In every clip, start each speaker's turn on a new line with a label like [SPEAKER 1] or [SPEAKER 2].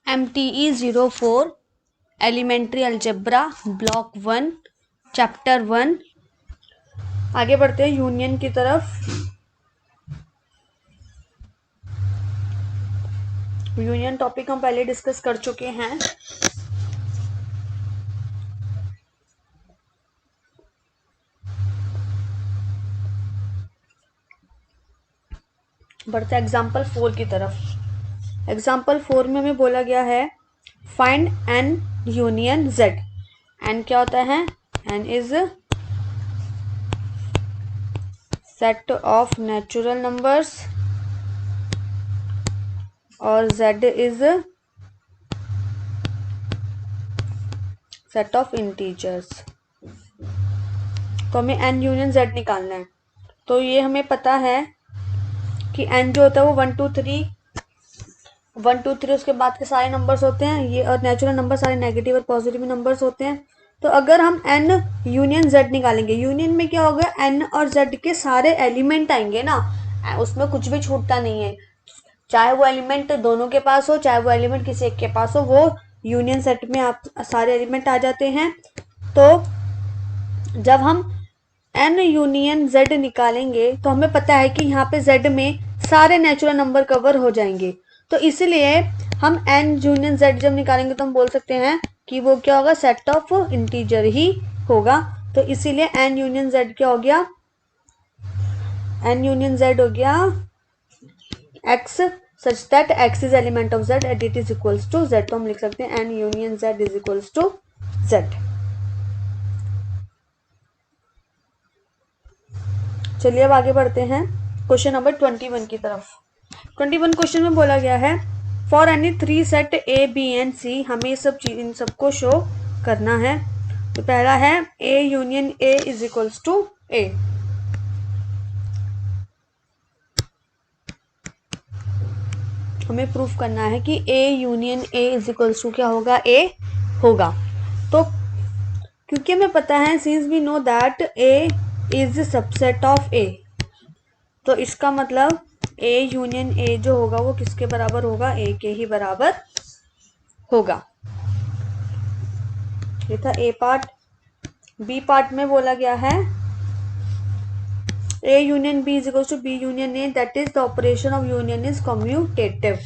[SPEAKER 1] MTE 04 elementary algebra block 1 chapter 1। आगे बढ़ते हैं यूनियन की तरफ। यूनियन टॉपिक हम पहले डिस्कस कर चुके हैं। बढ़ते हैं एग्जाम्पल 4 की तरफ। एग्जाम्पल 4 में हमें बोला गया है find N union Z. N क्या होता है? N is set of natural numbers और z is set of integers. तो हमें n यूनियन z निकालना है। तो ये हमें पता है कि n जो होता है वो 1 2 3 1 2 3 उसके बाद के सारे नंबर्स होते हैं ये, और नेचुरल नंबर सारे नेगेटिव और पॉजिटिव नंबर्स होते हैं। तो अगर हम n यूनियन z निकालेंगे, यूनियन में क्या होगा? n और z के सारे एलिमेंट आएंगे ना, उसमें कुछ भी छूटता नहीं है। चाहे वो एलिमेंट दोनों के पास हो, चाहे वो एलिमेंट किसी एक के पास हो, वो यूनियन सेट में आप सारे एलिमेंट आ जाते हैं। तो जब हम n यूनियन z निकालेंगे तो हमें पता है कि यहाँ पे z में सारे नेचुरल नंबर कवर हो जाएंगे। तो इसलिए हम n यूनियन z जब निकालेंगे तो हम बोल सकते हैं कि वो क्या होगा? सेट ऑफ इंटीजर ही होगा। तो इसीलिए n यूनियन z क्या हो गया? n यूनियन z हो गया x such that x is element of z and it is equals to z। तो हम लिख सकते हैं n union z is equals to z। चलिए अब आगे बढ़ते हैं क्वेश्चन नंबर 21 की तरफ। 21 क्वेश्चन में बोला गया है for any 3 set a b and c। हमें इन सबको शो करना है। तो पहला है a union a is equals to a। हमें प्रूफ करना है कि a union a is equals to क्या होगा? a होगा। तो क्योंकि हमें पता है since we know that a is subset of a, तो इसका मतलब a यूनियन a जो होगा वो किसके बराबर होगा? a के ही बराबर होगा। ये था a पार्ट। b पार्ट में बोला गया है a union b is equal to b union a, that is the operation of union is commutative.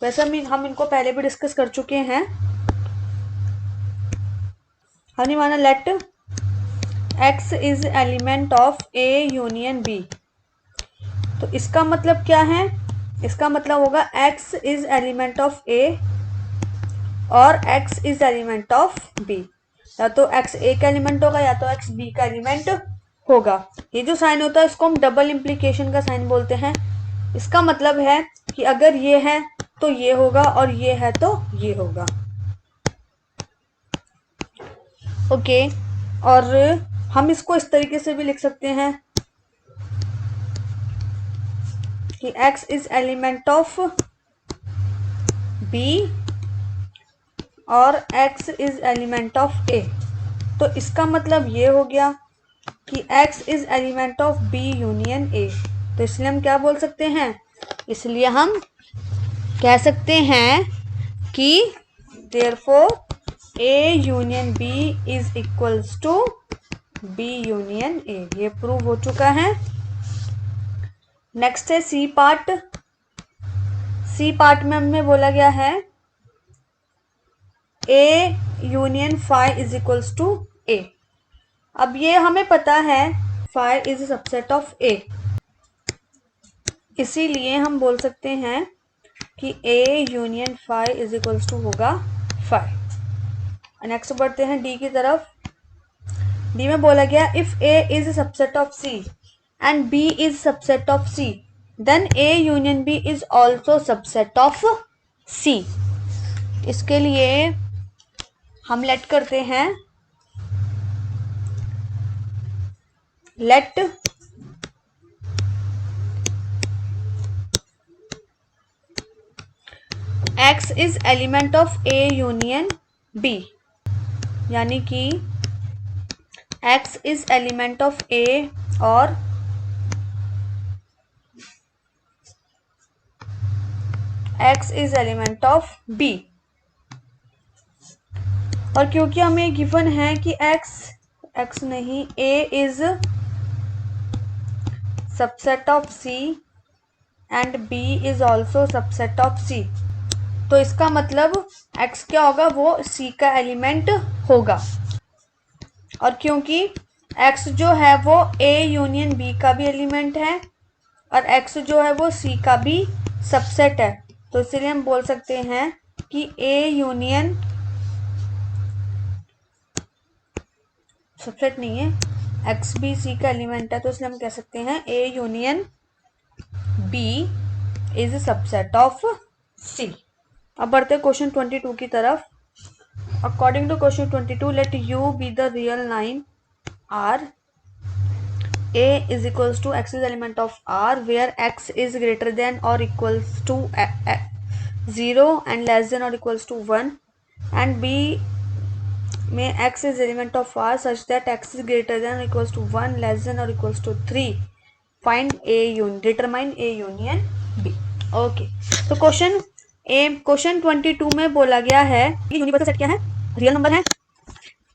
[SPEAKER 1] वैसे हम इनको पहले भी डिस्कस कर चुके हैं। हमने माना let x is element of a union b। तो इसका मतलब क्या है? इसका मतलब होगा x is element of a और x is element of b। या तो x a का एलिमेंट होगा या तो x b का एलिमेंट होगा। ये जो साइन होता है इसको हम डबल इम्प्लीकेशन का साइन बोलते हैं। इसका मतलब है कि अगर ये है तो ये होगा और ये है तो ये होगा। ओके, और हम इसको इस तरीके से भी लिख सकते हैं कि x is element of b और x is element of a। तो इसका मतलब ये हो गया कि x is element of b union a। तो इसलिए हम क्या बोल सकते हैं? इसलिए हम कह सकते हैं कि therefore a union b is equals to b union a। ये प्रूव हो चुका है। नेक्स्ट है सी पार्ट। सी पार्ट में हमें बोला गया है a union phi is equals to a। अब ये हमें पता है phi is subset of a, इसीलिए हम बोल सकते हैं कि a union phi is equals to होगा फाई। नेक्स्ट बढ़ते हैं डी की तरफ। डी में बोला गया if a is subset of c and b is subset of c then a union b is also subset of c। इसके लिए हम लेट करते हैं let x is element of a union b, यानी कि x is element of a और x is element of b। और क्योंकि हमें गिवन है कि x नहीं, a is subset of c and b is also subset of c, तो इसका मतलब x क्या होगा, वो c का एलिमेंट होगा। और क्योंकि x जो है वो a यूनियन b का भी एलिमेंट है और x जो है वो c का भी सबसेट है, तो इसलिए हम बोल सकते हैं कि a यूनियन, सबसेट नहीं है, x भी c का एलिमेंट है, तो इसलिए हम कह सकते हैं a union b is subset of c। अब बढ़ते क्वेश्चन 22 की तरफ। According to question 22, let u be the real line r, a is equals to x is element of r where x is greater than or equals to 0 and less than or equals to 1, and b में x is element of r such that x is greater than or equals to 1, less than or equals to 3, find a union, determine a union b। Okay, तो question 22 में बोला गया है कि universal set क्या है, real number है,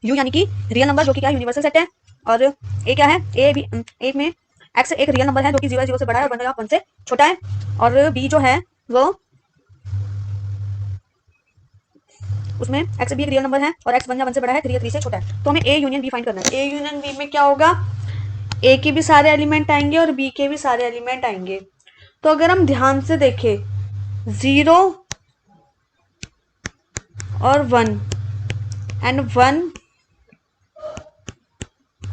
[SPEAKER 1] you यानी कि रियल नंबर जो कि क्या यूनिवर्सल सेट है, और ए क्या है, ए में एक्स एक रियल नंबर है जो कि 0 से बड़ा है और 1 से छोटा है, और बी जो है वो उसमें एक्स भी एक रियल नंबर है और एक्स 1 से बड़ा है, 3 से छोटा है। तो हमें ए यूनियन बी फाइंड करना है। ए यूनियन बी में क्या होगा, ए के भी सारे एलिमेंट आएंगे और बी के भी सारे एलिमेंट आएंगे। तो अगर हम ध्यान से देखें 0 और 1 एंड 1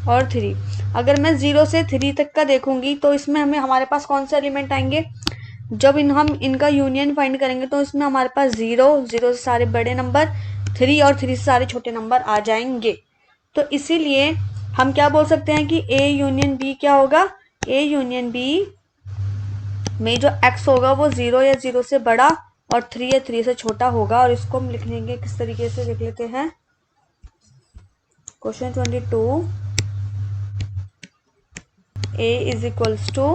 [SPEAKER 1] और 3, अगर मैं 0 से 3 तक का देखूंगी तो इसमें हमारे पास कौन से एलिमेंट आएंगे, जब हम इनका यूनियन फाइंड करेंगे तो इसमें हमारे पास 0 से सारे बड़े नंबर, 3 और 3 से सारे छोटे नंबर आ जाएंगे। तो इसीलिए हम क्या बोल सकते हैं कि ए यूनियन बी क्या होगा, ए यूनियन बी में जो x होगा वो 0 या 0 से बड़ा और 3 या 3 से छोटा होगा। और इसको हम लिख लेंगे, किस तरीके से लिख लेते हैं, question 22, a is equals to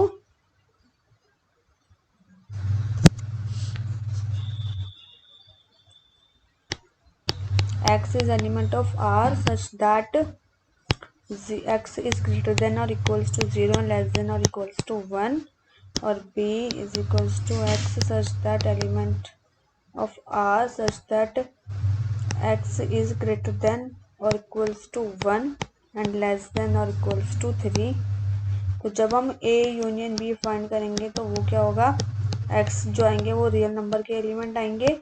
[SPEAKER 1] x is element of r such that x is greater than or equals to 0 and less than or equals to 1, और b is equals to x such that element of r such that x is greater than or equals to 1 and less than or equals to 3। तो जब हम a union b find करेंगे तो वो क्या होगा, x जो आएंगे वो रियल नंबर के एलिमेंट आएंगे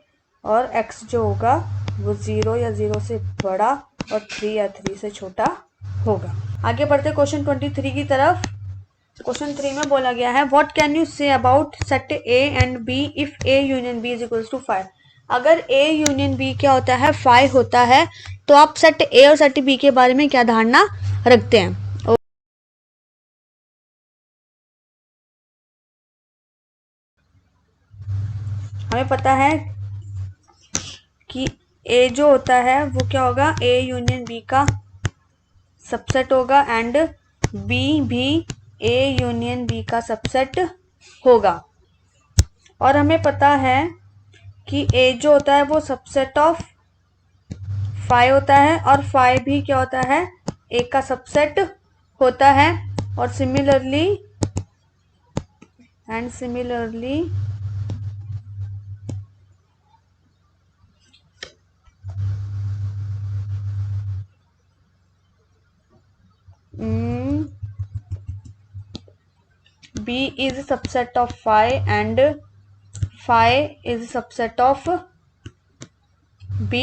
[SPEAKER 1] और x जो होगा वो 0 या 0 से बड़ा और 3 या 3 से छोटा होगा। आगे बढ़ते क्वेश्चन 23 की तरफ। क्वेश्चन 3 में बोला गया है what can you say about set A and B if A union B is equals to 5। अगर ए यूनियन बी क्या होता है, 5 होता है, तो आप सेट ए और सेट बी के बारे में क्या धारणा रखते हैं। हमें पता है कि ए जो होता है वो क्या होगा, ए यूनियन बी का सबसेट होगा एंड बी भी ए यूनियन बी का सबसेट होगा। और हमें पता है कि ए जो होता है वो सबसेट ऑफ 5 होता है और 5 भी क्या होता है, ए का सबसेट होता है। और similarly B is a subset of phi and phi is a subset of B।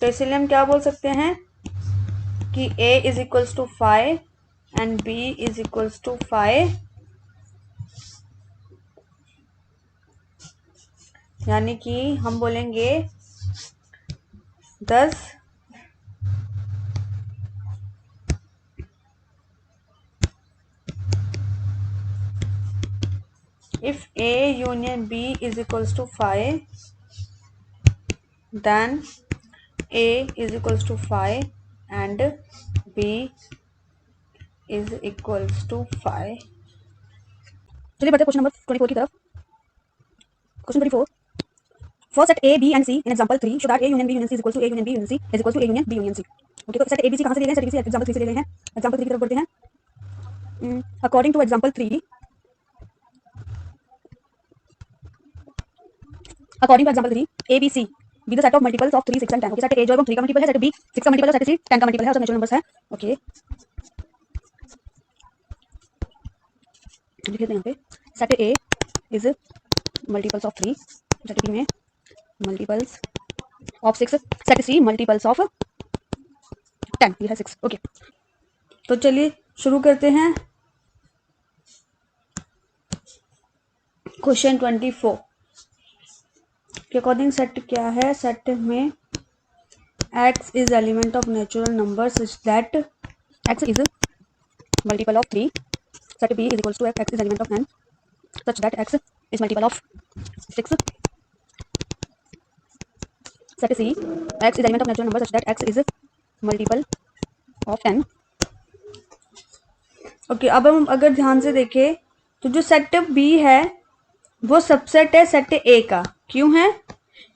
[SPEAKER 1] तो इसलिए हम क्या बोल सकते हैं कि A is equals to phi and B is equals to phi, यानी कि हम बोलेंगे 10 if A union B is equals to phi then A is equals to phi and B is equals to phi। चलिए बढ़ते question number 24 की तरफ। Question 24, For set A, B and C in example 3, show that A union B union C is equal to A union B union C is equal to A union B union C. Okay, तो set A B C कहाँ से लिए गए? set A B C example 3 से लिए गए हैं. example 3 की तरफ बढ़ते हैं. According to example 3, A B C be the set of multiples of 3, 6 and 10. Okay, set A जो है वो 3 का मल्टीपल है, set B 6 का मल्टीपल है, set C 10 का मल्टीपल है और सब नेचुरल नंबर्स है. ओके, लिख लेते हैं यहाँ पे. set A is multiples of 3, set B में multiples of 6, set C multiples of 10. ये है 6. ओके, तो चलिए शुरू करते हैं. क्वेश्चन 24 के अकॉर्डिंग सेट क्या है? सेट में x is element of natural number such that x is multiple of 3, set B is equals to x is element of n such that x is multiple of 6, set C x is element of natural number such that x is multiple of 10. Okay, अब हम अगर ध्यान से देखें तो जो set B है वो सबसेट है सेट A का. क्यों है?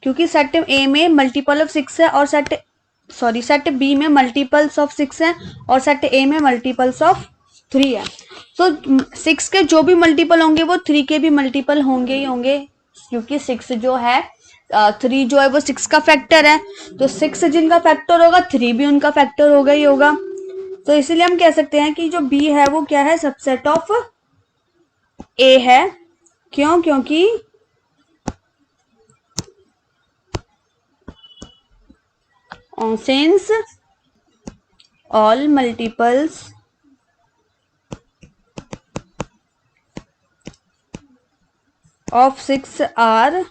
[SPEAKER 1] क्योंकि सेट A में मल्टीपल ऑफ 6 है और सेट B में मल्टीपल्स ऑफ 6 है और सेट A में मल्टीपल्स ऑफ 3 है. तो 6 के जो भी मल्टीपल होंगे वो 3 के भी मल्टीपल होंगे ही होंगे, क्योंकि 6 जो है 3 जो है वो 6 का फैक्टर है. तो 6 जिनका फैक्टर होगा 3 भी उनका फैक्टर होगा ही होगा. तो इसीलिए हम कह सकते हैं कि जो B है वो क्या है? सबसेट ऑफ A है. क्यों? क्योंकि since all multiples of 6 are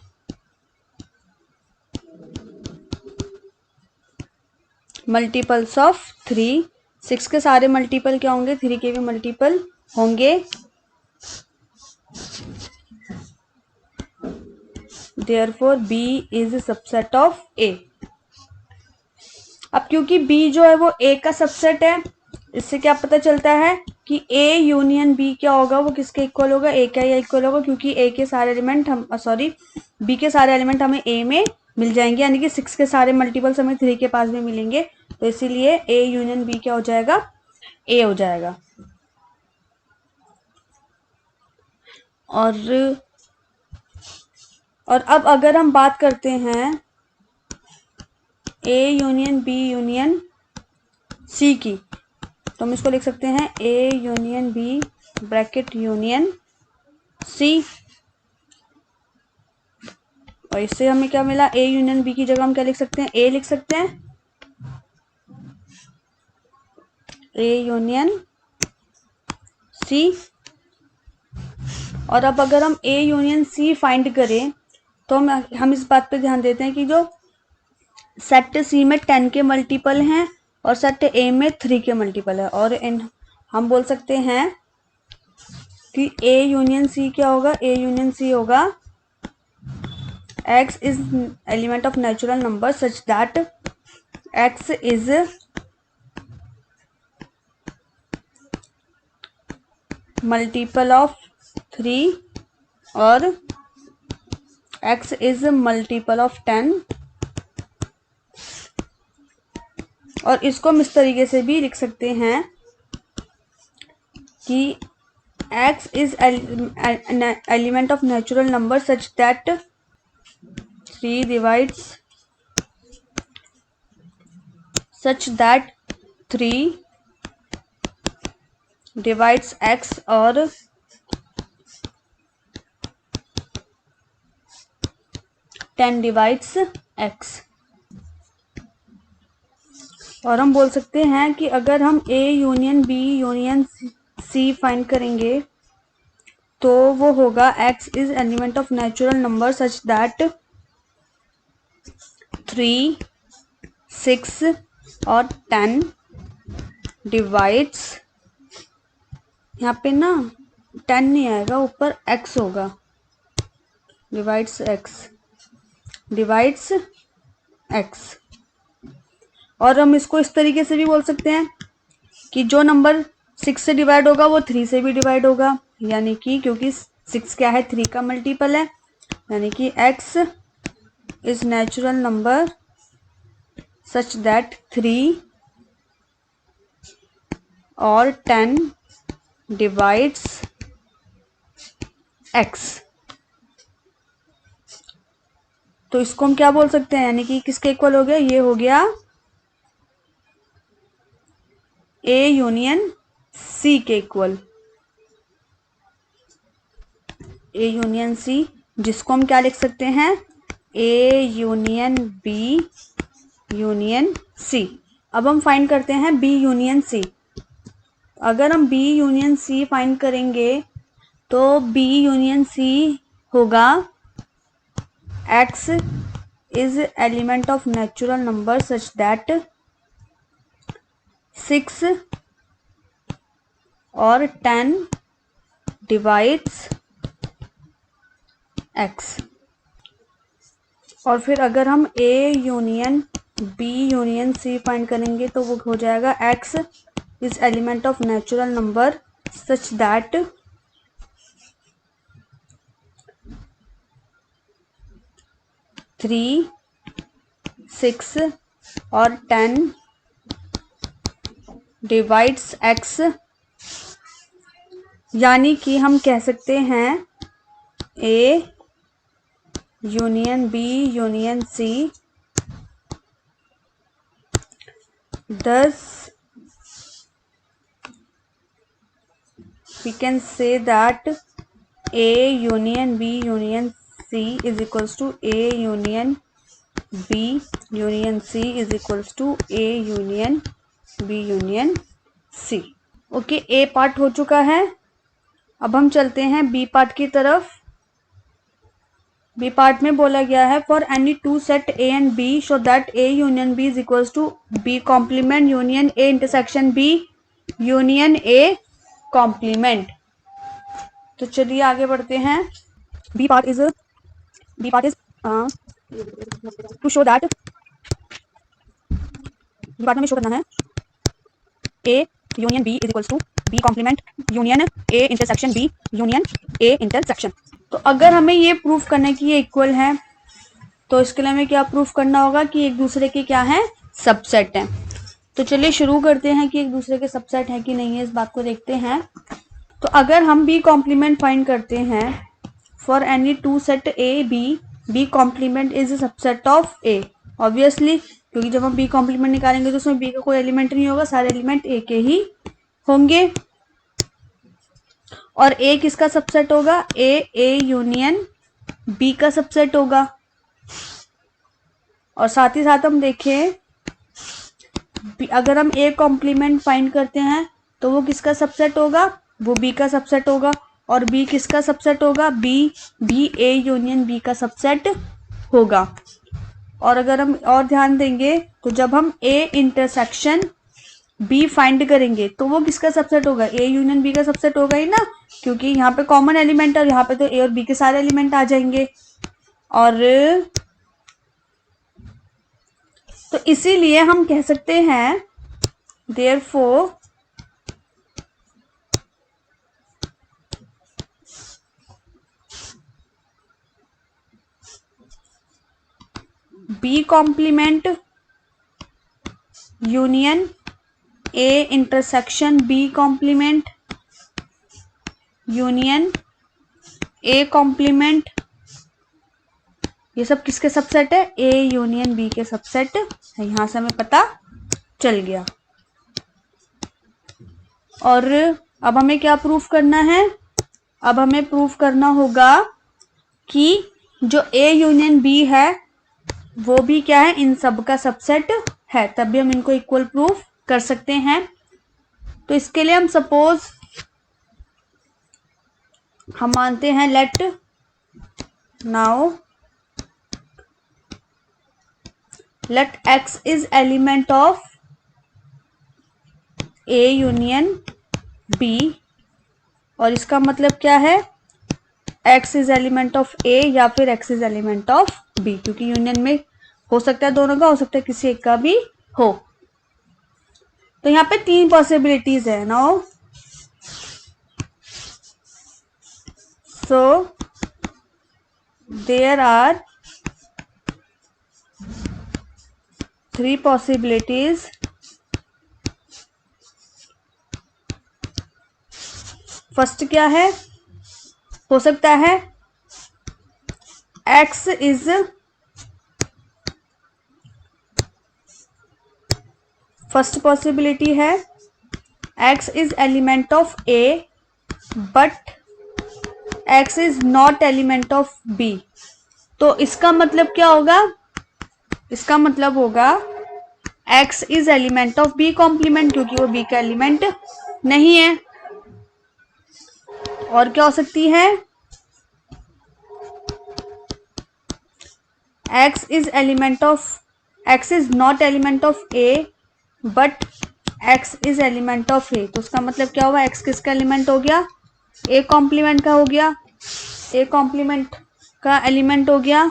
[SPEAKER 1] multiples of 3, 6 के सारे मल्टीपल क्या होंगे? 3 के भी मल्टीपल होंगे. Therefore B is a subset of A. अब क्योंकि B जो है वो A का सबसेट है, इससे क्या पता चलता है कि A यूनियन B क्या होगा? वो किसके इक्वल होगा? A का या इक्वल होगा, क्योंकि A के सारे एलिमेंट B के सारे एलिमेंट हमें A में मिल जाएंगे, यानी कि 6 के सारे मल्टीपल्स हमें 3 के पास में मिलेंगे. तो इसीलिए A यूनियन B क्या हो जाएगा? A हो जाएगा. और अब अगर हम बात करते हैं A union B union C की, तो हम इसको लिख सकते हैं A union B bracket union C. और इससे हमें क्या मिला? A यूनियन B की जगह हम क्या लिख सकते हैं? A लिख सकते हैं. A union C. और अब अगर हम A यूनियन C फाइंड करें तो हम इस बात पे ध्यान देते हैं कि जो सेट C में 10 के मल्टीपल हैं और सेट A में 3 के मल्टीपल है. और हम बोल सकते हैं कि A यूनियन C क्या होगा? A यूनियन C होगा x is element of natural number such that x is multiple of 3 और x is multiple of 10. और इसको हम इस तरीके से भी लिख सकते हैं कि x is element of natural number such that 3 divides x और 10 divides x. और हम बोल सकते हैं कि अगर हम A union B union C find करेंगे तो वो होगा x is element of natural number such that 3, 6 और 10 डिवाइड्स, यहाँ पे ना 10 नहीं आएगा, ऊपर x होगा, डिवाइड्स x. और हम इसको इस तरीके से भी बोल सकते हैं कि जो नंबर 6 से डिवाइड होगा वो 3 से भी डिवाइड होगा, यानी कि क्योंकि 6 क्या है? 3 का मल्टीपल है, यानी कि x is natural number such that 3 or 10 divides x। तो इसको हम क्या बोल सकते हैं, यानी कि किसके इक्वल हो गया, ये हो गया ए यूनियन सी के इक्वल। ए यूनियन सी, जिसको हम क्या लिख सकते हैं, A union B union C. अब हम फाइंड करते हैं बी यूनियन सी। अगर हम बी यूनियन सी फाइंड करेंगे तो बी यूनियन सी होगा x is element of natural number such that 6 और 10 divides x। और फिर अगर हम a union b union c find करेंगे तो वो हो जाएगा x is element of natural number such that 3, 6 और 10 डिवाइड्स x। यानी कि हम कह सकते हैं A union B union C thus we can say that A union B union C is equals to A union B union C is equals to A union B union C। Okay, A part हो चुका है। अब हम चलते हैं B part की तरफ। B part में बोला गया है for any two set A and B show that A union B is equals to B complement union A intersection B union A complement. तो चलिए आगे बढ़ते हैं। B part is to show that, B part में show करना है A union B is equals to B complement union A intersection B union A intersection. तो अगर हमें ये प्रूफ करना है कि ये इक्वल है तो इसके लिए हमें क्या प्रूफ करना होगा कि एक दूसरे के क्या है, सबसेट हैं। तो चलिए शुरू करते हैं कि एक दूसरे के सबसेट है कि नहीं है, इस बात को देखते हैं। तो अगर हम बी कॉम्प्लीमेंट फाइंड करते हैं for any two set A B, B complement is subset of A obviously, क्योंकि जब हम बी कॉम्प्लीमेंट निकालेंगे तो उसमें बी का कोई एलिमेंट नहीं होगा, सारे एलिमेंट ए के ही होंगे। और ए किसका सबसेट होगा, ए यूनियन बी का सबसेट होगा। और साथ ही साथ हम देखें अगर हम ए कॉम्प्लीमेंट फाइंड करते हैं तो वो किसका सबसेट होगा, वो बी का सबसेट होगा। और बी किसका सबसेट होगा, बी भी ए यूनियन बी का सबसेट होगा। और अगर हम और ध्यान देंगे तो जब हम ए इंटरसेक्शन बी फाइंड करेंगे तो वो किसका सबसेट होगा, ए यूनियन बी का सबसेट होगा ही ना, क्योंकि यहाँ पे कॉमन एलिमेंट है और यहाँ पे तो ए और बी के सारे एलिमेंट आ जाएंगे। और तो इसीलिए हम कह सकते हैं therefore B complement union A intersection B complement union A complement, ये सब किसके सबसेट है, ए यूनियन बी के सबसेट है। यहां से हमें पता चल गया। और अब हमें क्या प्रूफ करना है, अब हमें प्रूफ करना होगा कि जो ए यूनियन बी है वो भी क्या है, इन सब का सबसेट है, तभी हम इनको इक्वल प्रूफ कर सकते हैं। तो इसके लिए हम सपोज हम मानते हैं let now let x is element of a union b। और इसका मतलब क्या है, x is element of a या फिर x is element of b, क्योंकि यूनियन में हो सकता है दोनों का, हो सकता है किसी एक का भी हो। तो यहाँ पे तीन पॉसिबिलिटीज है now. So there are 3 possibilities first क्या है, हो सकता है x इज फर्स्ट पॉसिबिलिटी है x is element of a but x is not element of b। तो इसका मतलब क्या होगा, इसका मतलब होगा x is element of b complement, क्योंकि वो b का एलिमेंट नहीं है। और क्या हो सकती है, x is element of, x is not element of a but x is element of a। तो उसका मतलब क्या हुआ, x किसका एलिमेंट हो गया, a कॉम्प्लीमेंट का हो गया, a कॉम्प्लीमेंट का एलिमेंट हो गया।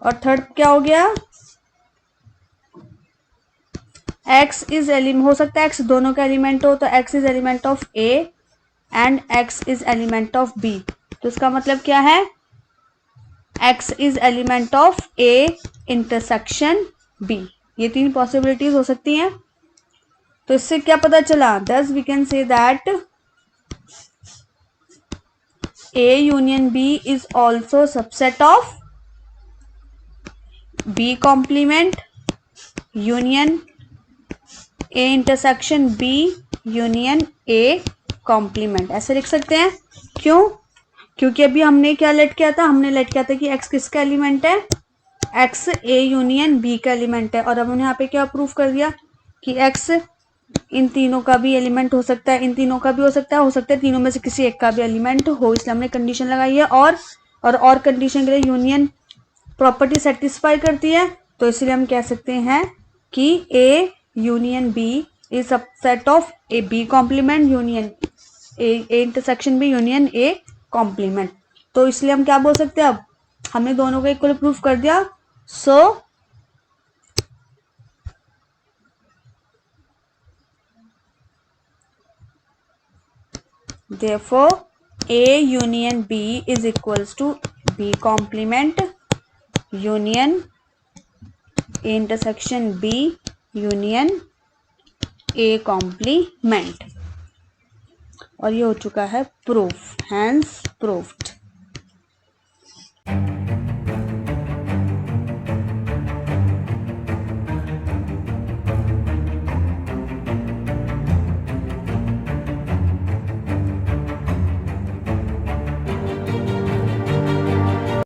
[SPEAKER 1] और थर्ड क्या हो गया, x इज एलिमेंट, हो सकता है x दोनों का एलिमेंट हो, तो x is element of a and x is element of b। तो इसका मतलब क्या है, x is element of a intersection b। ये 3 पॉसिबिलिटीज हो सकती हैं। तो इससे क्या पता चला, thus we can say that a union b is also subset of b complement union a intersection b union a complement, ऐसे लिख सकते हैं। क्यों, क्योंकि अभी हमने क्या लेट किया था, हमने लेट किया था कि x किसका एलिमेंट है, x a यूनियन b का एलिमेंट है। और अब हमने यहाँ पे क्या प्रूफ कर दिया कि x इन तीनों का भी एलिमेंट हो सकता है, इन तीनों का भी हो सकता है तीनों में से किसी एक का भी एलिमेंट हो, इसलिए हमने कंडीशन लगाई है। और कंडीशन के लिए यूनियन प्रॉपर्टी सेटिस्फाई करती है, तो इसलिए हम कह सकते हैं कि a union b is subset of A b complement union A intersection b union a complement. तो इसलिए हम क्या बोल सकते हैं, अब हमने दोनों को इक्वल प्रूफ कर दिया। सो therefore a union b is equals to b complement union a intersection b union a complement। और ये हो चुका है प्रूफ, हैंस प्रूफ्ड।